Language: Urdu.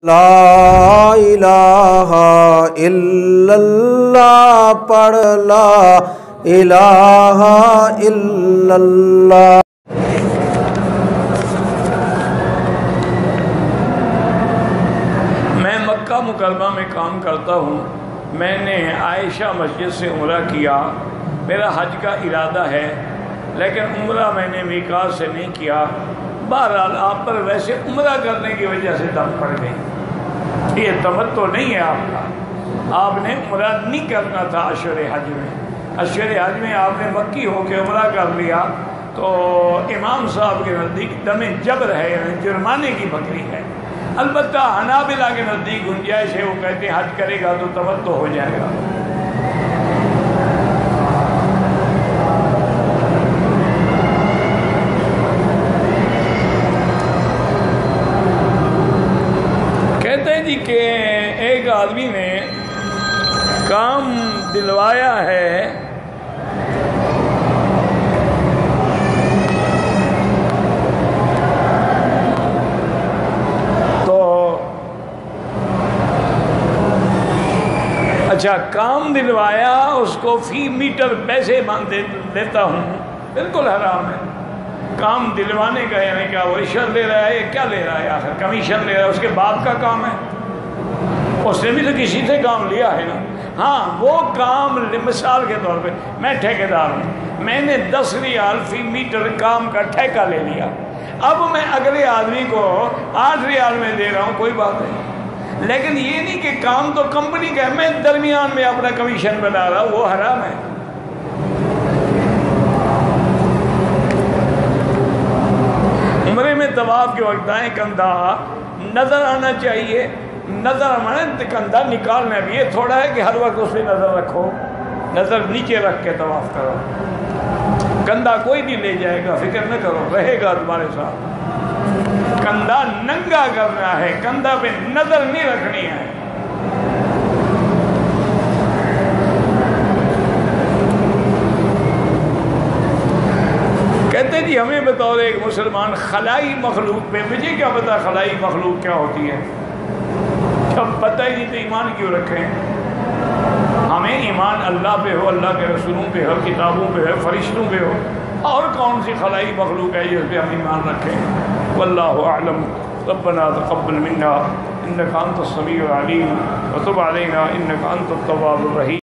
لا الہ الا اللہ پڑھ لا الہ الا اللہ۔ میں مکہ مکرمہ میں کام کرتا ہوں۔ میں نے عائشہ مسجد سے عمرہ کیا۔ میرا حج کا ارادہ ہے لیکن عمرہ میں نے میقات سے نہیں کیا۔ بہرحال آپ پر ویسے عمرہ کرنے کی وجہ سے دم پڑ گئی۔ یہ تمتع نہیں ہے آپ کا، آپ نے عمرہ نہیں کرنا تھا اشہر حج میں۔ اشہر حج میں آپ نے مکی ہو کے عمرہ کر لیا تو امام صاحب کے نزدیک دم جبر ہے، یعنی جرمانے کی بکری ہے۔ البتہ حنابلہ کے نزدیک گنجائش ہے، وہ کہتے ہیں حج کرے گا تو تمتع ہو جائے گا۔ کہتے ہیں جی کہ ایک آدمی نے کام دلوایا ہے تو اچھا کام دلوایا، اس کو فی میٹر پیسے دیتا ہوں، بالکل حرام ہے۔ کام دلوانے کا یعنی کیا وہ رشوت لے رہا ہے، کیا لے رہا ہے؟ آخر کمیشن لے رہا ہے، اس کے باپ کا کام ہے، اس نے بھی تو کسی سے کام لیا ہے نا۔ ہاں وہ کام مثال کے طور پہ میں ٹھیکیدار ہوں، میں نے 10 ریال فی میٹر کام کا ٹھیکہ لے لیا، اب میں اگلے آدمی کو 8 ریال میں دے رہا ہوں، کوئی بات نہیں، لیکن یہ نہیں کہ کام تو کمپنی کا ہے، میں درمیان میں اپنا کمیشن بنا رہا ہوں، وہ حرام ہے۔ عمرے میں طواف کے وقت دائیں کندھا نظر آنا چاہیے، نظر آنا کندھا نکالنا بھی، یہ تھوڑا ہے کہ ہر وقت اس پہ نظر رکھو، نظر نیچے رکھ کے طواف کرو۔ کندھا کوئی بھی لے جائے گا، فکر نہ کرو، رہے گا تمہارے ساتھ۔ کندھا ننگا کرنا ہے، کندھا پہ نظر نہیں رکھنی ہے۔ کہتے جی ہمیں بطور ایک مسلمان خلائی مخلوق پہ، مجھے کیا پتا خلائی مخلوق کیا ہوتی ہے، جب پتہ ہی نہیں تو ایمان کیوں رکھیں؟ ہمیں ایمان اللہ پہ ہو، اللہ کے رسولوں پہ ہو، کتابوں پہ ہو، فرشتوں پہ ہو، اور کون سی خلائی مخلوق ہے جس پہ ہم ایمان رکھیں؟ واللہ اعلم۔ ربنا تقبل منا انک انت السمیع العلیم وتب علینا انک انت التواب الرحیم۔